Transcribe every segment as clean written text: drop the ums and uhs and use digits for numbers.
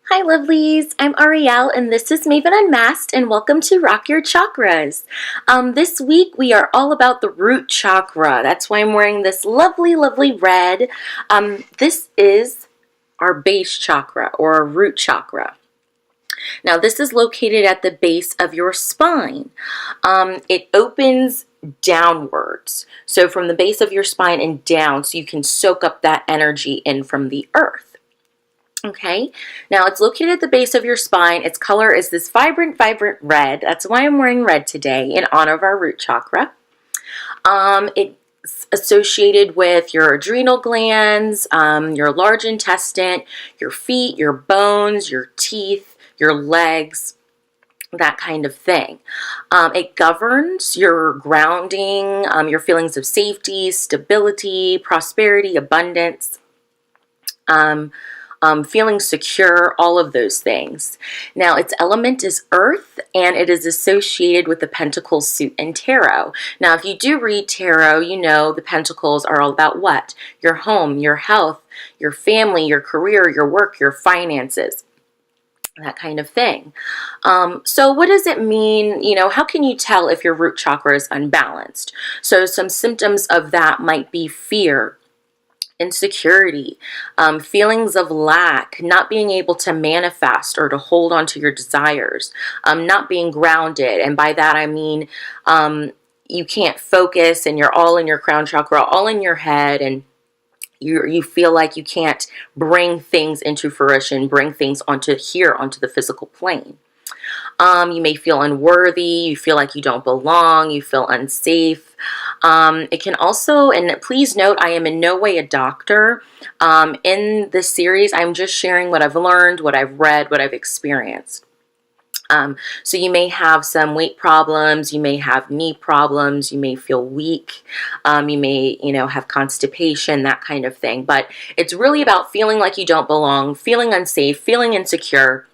Hi lovelies, I'm Ariel and this is Maven Unmasked and welcome to Rock Your Chakras. This week we are all about the root chakra. That's why I'm wearing this lovely red. This is our base chakra or our root chakra. Now this is located at the base of your spine. It opens downwards. So from the base of your spine and down so you can soak up that energy in from the earth. Okay, now it's located at the base of your spine. Its color is this vibrant red. That's why I'm wearing red today in honor of our root chakra. It's associated with your adrenal glands, your large intestine, your feet, your bones, your teeth, your legs, that kind of thing. It governs your grounding, your feelings of safety, stability, prosperity, abundance, feeling secure, all of those things. Now, its element is earth, and it is associated with the Pentacles suit and tarot. Now, if you do read tarot, you know the Pentacles are all about what? Your home, your health, your family, your career, your work, your finances, that kind of thing. So what does it mean? You know, how can you tell if your root chakra is unbalanced? So some symptoms of that might be fear, insecurity, feelings of lack, not being able to manifest or to hold on to your desires, not being grounded. And by that I mean you can't focus and you're all in your crown chakra, all in your head, and you feel like you can't bring things into fruition, bring things onto the physical plane. You may feel unworthy, you feel like you don't belong, you feel unsafe. It can also, and please note, I am in no way a doctor. In this series, I'm just sharing what I've learned, what I've read, what I've experienced. So you may have some weight problems, you may have knee problems, you may feel weak, you may, have constipation, that kind of thing. But it's really about feeling like you don't belong, feeling unsafe, feeling insecure,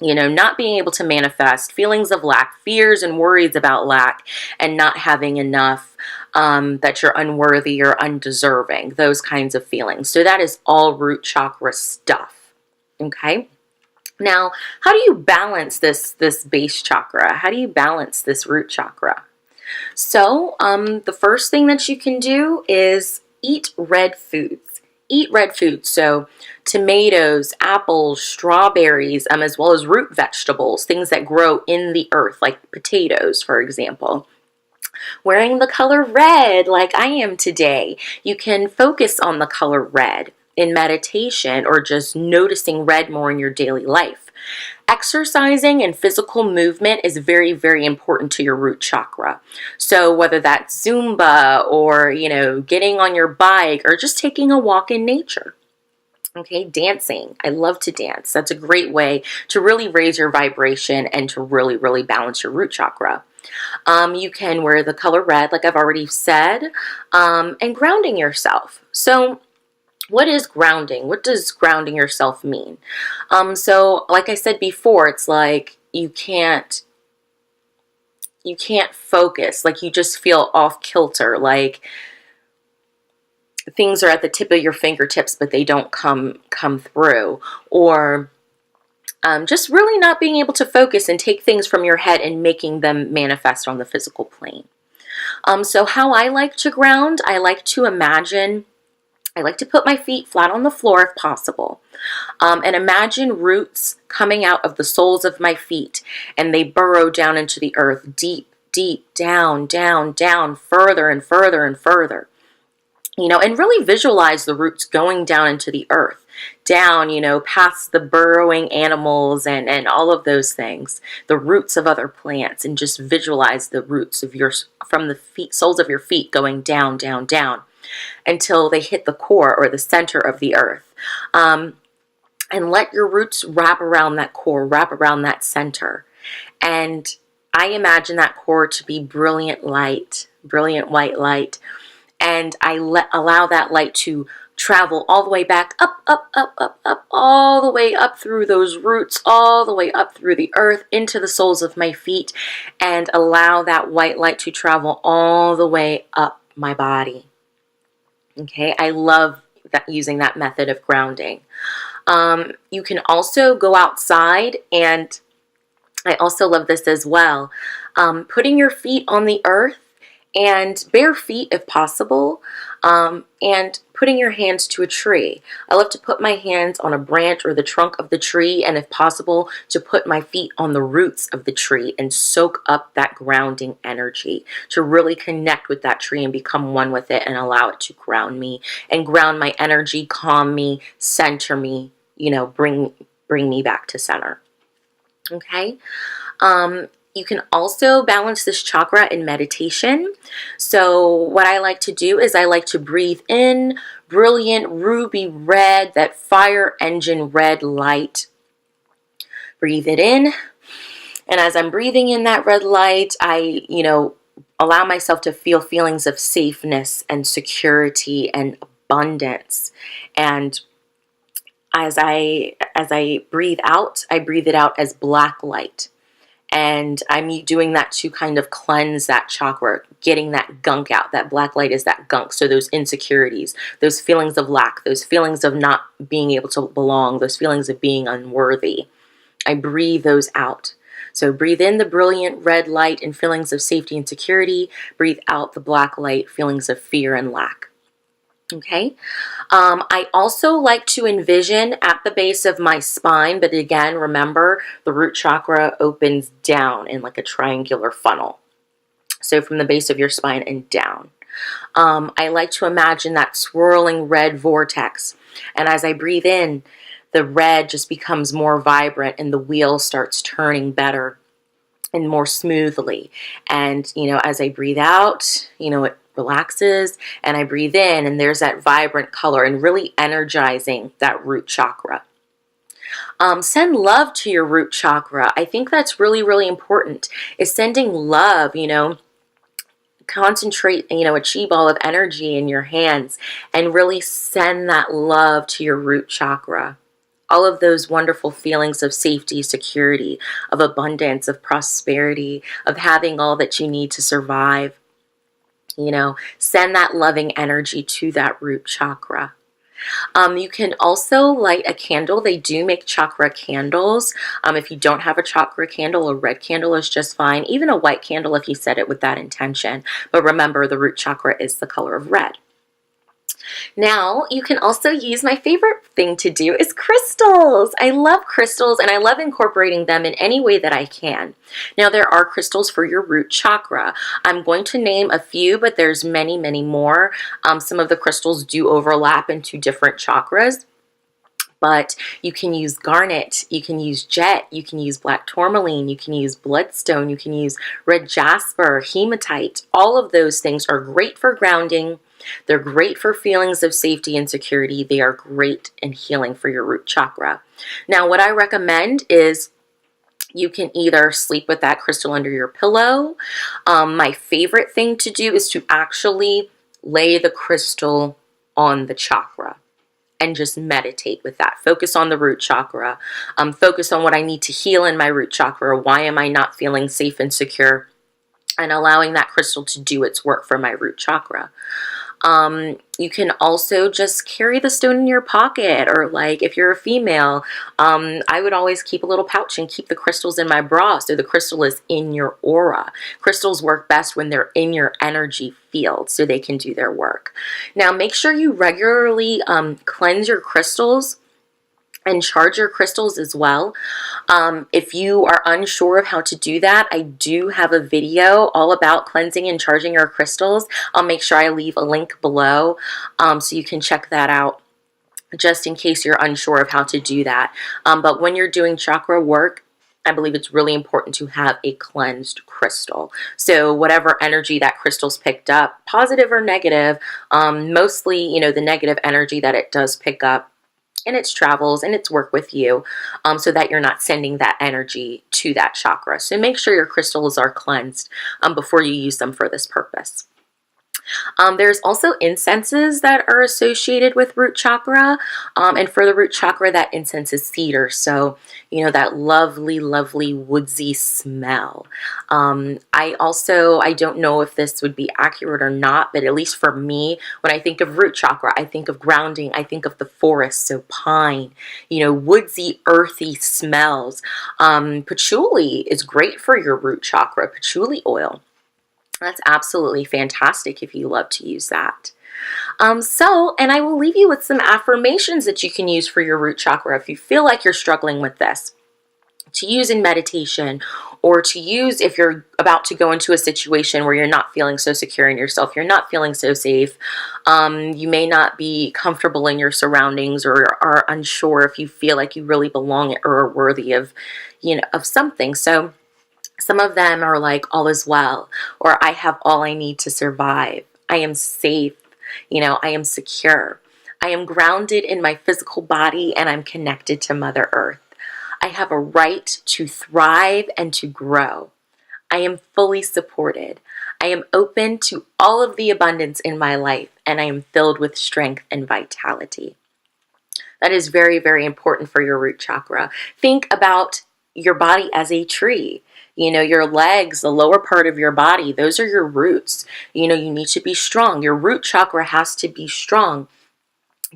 not being able to manifest, feelings of lack, fears and worries about lack, and not having enough, that you're unworthy or undeserving, those kinds of feelings. So that is all root chakra stuff, okay? Now, how do you balance this base chakra? How do you balance this root chakra? So, the first thing that you can do is eat red foods. Eat red foods. So, tomatoes, apples, strawberries, as well as root vegetables, things that grow in the earth, like potatoes, for example. Wearing the color red, like I am today, you can focus on the color red in meditation or just noticing red more in your daily life. Exercising and physical movement is very, very important to your root chakra. So whether that's Zumba or, getting on your bike or just taking a walk in nature. Okay, dancing. I love to dance. That's a great way to really raise your vibration and to really, really balance your root chakra. You can wear the color red, like I've already said, and grounding yourself. So what is grounding? What does grounding yourself mean? So like I said before, it's like you can't focus, like you just feel off kilter, like things are at the tip of your fingertips, but they don't come through, or just really not being able to focus and take things from your head and making them manifest on the physical plane. So how I like to ground, I like to put my feet flat on the floor if possible, and imagine roots coming out of the soles of my feet, and they burrow down into the earth, deep, down, further and further and further. And really visualize the roots going down into the earth, down, past the burrowing animals and all of those things, the roots of other plants, and just visualize the roots from the soles of your feet going down, until they hit the core or the center of the earth. And let your roots wrap around that core, wrap around that center. And I imagine that core to be brilliant white light. And I allow that light to travel all the way back up, all the way up through those roots, all the way up through the earth into the soles of my feet, and allow that white light to travel all the way up my body. Okay, I love using that method of grounding. You can also go outside, and I also love this as well. Putting your feet on the earth, and bare feet if possible, and putting your hands to a tree. I love to put my hands on a branch or the trunk of the tree, and if possible, to put my feet on the roots of the tree and soak up that grounding energy, to really connect with that tree and become one with it and allow it to ground me and ground my energy, calm me, center me, bring me back to center. Okay. You can also balance this chakra in meditation. So what I like to do is I like to breathe in brilliant ruby red, that fire engine red light. Breathe it in. And as I'm breathing in that red light, I, allow myself to feel feelings of safeness and security and abundance. And as I breathe out, I breathe it out as black light. And I'm doing that to kind of cleanse that chakra, getting that gunk out. That black light is that gunk. So those insecurities, those feelings of lack, those feelings of not being able to belong, those feelings of being unworthy, I breathe those out. So breathe in the brilliant red light and feelings of safety and security. Breathe out the black light, feelings of fear and lack. Okay. I also like to envision at the base of my spine, but again, remember the root chakra opens down in like a triangular funnel. So from the base of your spine and down. I like to imagine that swirling red vortex. And as I breathe in, the red just becomes more vibrant and the wheel starts turning better and more smoothly. And, as I breathe out, it relaxes, and I breathe in, and there's that vibrant color and really energizing that root chakra. Send love to your root chakra. I think that's really, really important, is sending love, concentrate, a chi ball of energy in your hands and really send that love to your root chakra. All of those wonderful feelings of safety, security, of abundance, of prosperity, of having all that you need to survive. Send that loving energy to that root chakra. You can also light a candle. They do make chakra candles. If you don't have a chakra candle, a red candle is just fine. Even a white candle if you set it with that intention. But remember, the root chakra is the color of red. Now, you can also use, my favorite thing to do is crystals. I love crystals, and I love incorporating them in any way that I can. Now, there are crystals for your root chakra. I'm going to name a few, but there's many, many more. Some of the crystals do overlap into different chakras. But you can use garnet, you can use jet, you can use black tourmaline, you can use bloodstone, you can use red jasper, hematite. All of those things are great for grounding. They're great for feelings of safety and security. They are great in healing for your root chakra. Now, what I recommend is you can either sleep with that crystal under your pillow. My favorite thing to do is to actually lay the crystal on the chakra and just meditate with that. Focus on the root chakra. Focus on what I need to heal in my root chakra. Why am I not feeling safe and secure? And allowing that crystal to do its work for my root chakra. You can also just carry the stone in your pocket, or like if you're a female, I would always keep a little pouch and keep the crystals in my bra so the crystal is in your aura. Crystals work best when they're in your energy field so they can do their work. Now, make sure you regularly cleanse your crystals and charge your crystals as well. If you are unsure of how to do that, I do have a video all about cleansing and charging your crystals. I'll make sure I leave a link below so you can check that out just in case you're unsure of how to do that. But when you're doing chakra work, I believe it's really important to have a cleansed crystal. So whatever energy that crystal's picked up, positive or negative, mostly, the negative energy that it does pick up, in its travels and its work with you, so that you're not sending that energy to that chakra. So make sure your crystals are cleansed before you use them for this purpose. There's also incenses that are associated with root chakra. And for the root chakra, that incense is cedar. So, that lovely, lovely woodsy smell. I don't know if this would be accurate or not, but at least for me, when I think of root chakra, I think of grounding. I think of the forest. So pine, woodsy, earthy smells. Patchouli is great for your root chakra, patchouli oil. That's absolutely fantastic if you love to use that. And I will leave you with some affirmations that you can use for your root chakra if you feel like you're struggling with this, to use in meditation, or to use if you're about to go into a situation where you're not feeling so secure in yourself, you're not feeling so safe, you may not be comfortable in your surroundings, or are unsure if you feel like you really belong or are worthy of, of something. So some of them are like, all is well, or I have all I need to survive. I am safe. I am secure. I am grounded in my physical body, and I'm connected to Mother Earth. I have a right to thrive and to grow. I am fully supported. I am open to all of the abundance in my life, and I am filled with strength and vitality. That is very, very important for your root chakra. Think about your body as a tree. Your legs, the lower part of your body, those are your roots. You need to be strong. Your root chakra has to be strong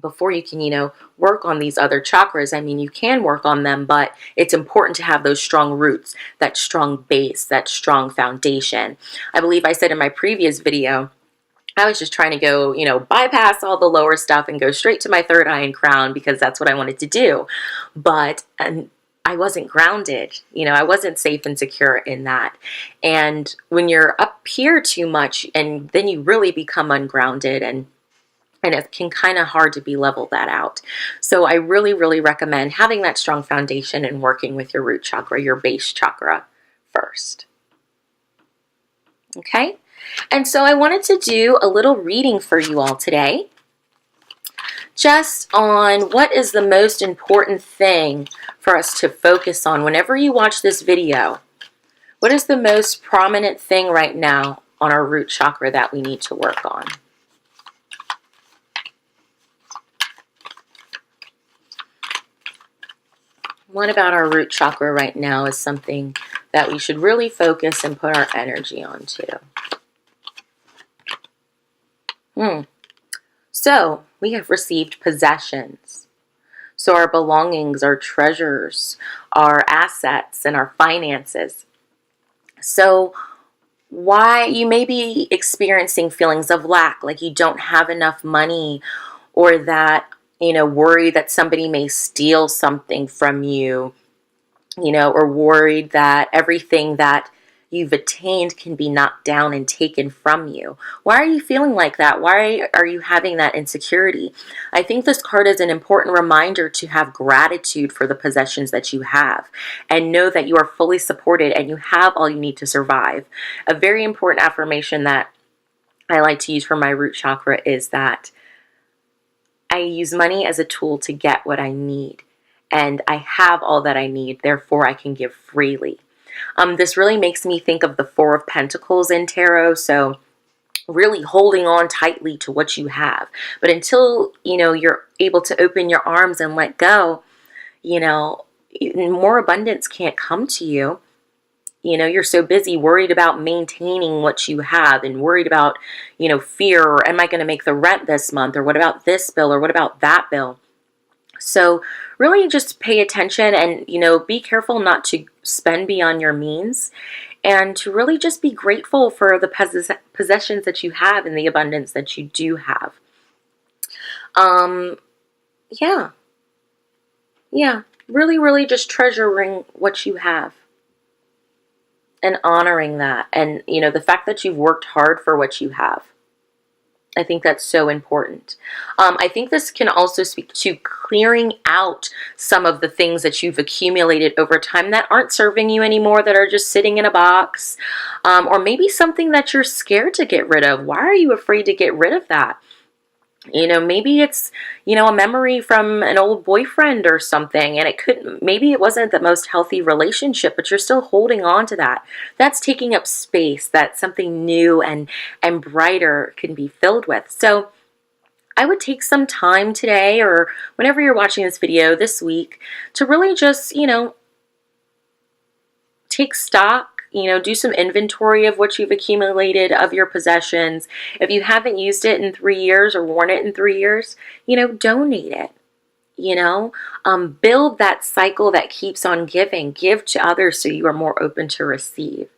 before you can, work on these other chakras. I mean, you can work on them, but it's important to have those strong roots, that strong base, that strong foundation. I believe I said in my previous video, I was just trying to go, bypass all the lower stuff and go straight to my third eye and crown, because that's what I wanted to do. But I wasn't grounded, I wasn't safe and secure in that. And when you're up here too much, and then you really become ungrounded, and it can kind of hard to be leveled that out. So I really, really recommend having that strong foundation and working with your root chakra, your base chakra first. Okay? And so I wanted to do a little reading for you all today, just on what is the most important thing for us to focus on whenever you watch this video. What is the most prominent thing right now on our root chakra that we need to work on? What about our root chakra right now is something that we should really focus and put our energy onto? So, we have received possessions. So our belongings, our treasures, our assets, and our finances. So why you may be experiencing feelings of lack, like you don't have enough money, or that, worried that somebody may steal something from you, or worried that everything that you've attained can be knocked down and taken from you. Why are you feeling like that? Why are you having that insecurity? I think this card is an important reminder to have gratitude for the possessions that you have, and know that you are fully supported and you have all you need to survive. A very important affirmation that I like to use for my root chakra is that I use money as a tool to get what I need, and I have all that I need, therefore I can give freely. This really makes me think of the Four of Pentacles in tarot, so really holding on tightly to what you have. But until, you're able to open your arms and let go, more abundance can't come to you. You're so busy worried about maintaining what you have, and worried about, fear, or am I going to make the rent this month, or what about this bill, or what about that bill? So really just pay attention, and, be careful not to spend beyond your means, and to really just be grateful for the possessions that you have and the abundance that you do have. Yeah, really, really just treasuring what you have and honoring that. And, the fact that you've worked hard for what you have. I think that's so important. I think this can also speak to clearing out some of the things that you've accumulated over time that aren't serving you anymore, that are just sitting in a box, or maybe something that you're scared to get rid of. Why are you afraid to get rid of that? Maybe it's, a memory from an old boyfriend or something, and maybe it wasn't the most healthy relationship, but you're still holding on to that. That's taking up space that something new and brighter can be filled with. So I would take some time today, or whenever you're watching this video this week, to really just, take stock, do some inventory of what you've accumulated of your possessions. If you haven't used it in 3 years or worn it in 3 years, donate it. Build that cycle that keeps on giving. Give to others so you are more open to receive.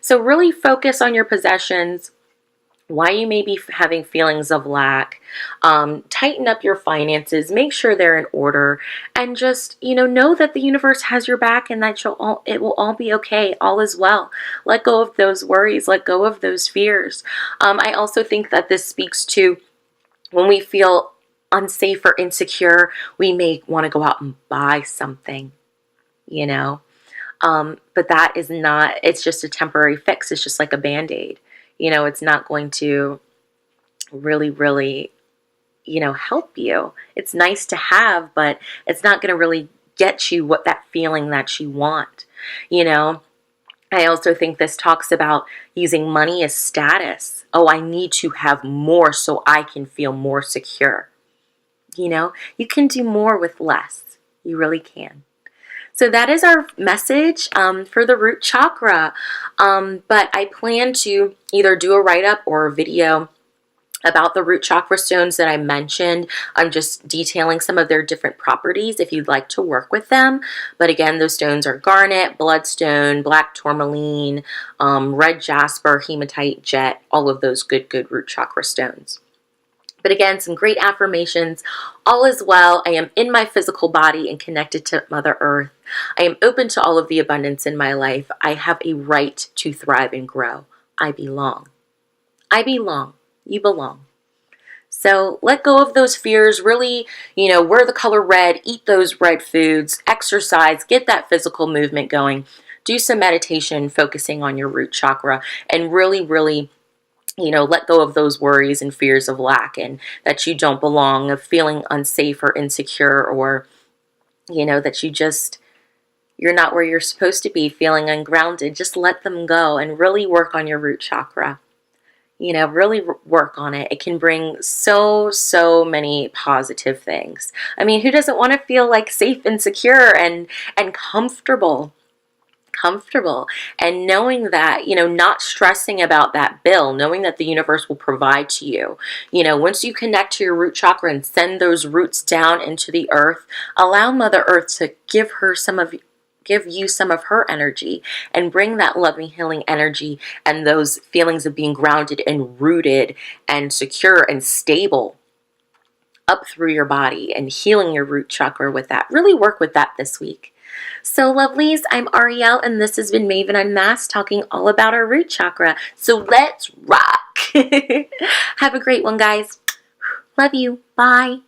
So really focus on your possessions, why you may be having feelings of lack. Tighten up your finances, make sure they're in order, and just, know that the universe has your back, and that it will all be okay. All is well. Let go of those worries, let go of those fears. I also think that this speaks to when we feel unsafe or insecure, we may want to go out and buy something, but that is not, it's just a temporary fix. It's just like a Band-Aid. It's not going to really, help you. It's nice to have, but it's not going to really get you that feeling that you want. I also think this talks about using money as status. Oh, I need to have more so I can feel more secure. You can do more with less. You really can. So that is our message for the root chakra. But I plan to either do a write-up or a video about the root chakra stones that I mentioned. I'm just detailing some of their different properties if you'd like to work with them. But again, those stones are garnet, bloodstone, black tourmaline, red jasper, hematite, jet, all of those good root chakra stones. But again, some great affirmations. All is well. I am in my physical body and connected to Mother Earth. I am open to all of the abundance in my life. I have a right to thrive and grow. I belong. I belong. You belong. So let go of those fears. Really, wear the color red. Eat those red foods. Exercise. Get that physical movement going. Do some meditation focusing on your root chakra, and really let go of those worries and fears of lack and that you don't belong, of feeling unsafe or insecure, or, that you're not where you're supposed to be, feeling ungrounded. Just let them go and really work on your root chakra. Really work on it. It can bring so many positive things. I mean, who doesn't want to feel like safe and secure and comfortable? And knowing that, not stressing about that bill, knowing that the universe will provide to you. Once you connect to your root chakra and send those roots down into the earth, allow Mother Earth to give you some of her energy, and bring that loving, healing energy and those feelings of being grounded and rooted and secure and stable up through your body, and healing your root chakra with that. Really work with that this week. So lovelies, I'm Ariel, and this has been Maven Unmasked, talking all about our root chakra. So let's rock. Have a great one, guys. Love you. Bye.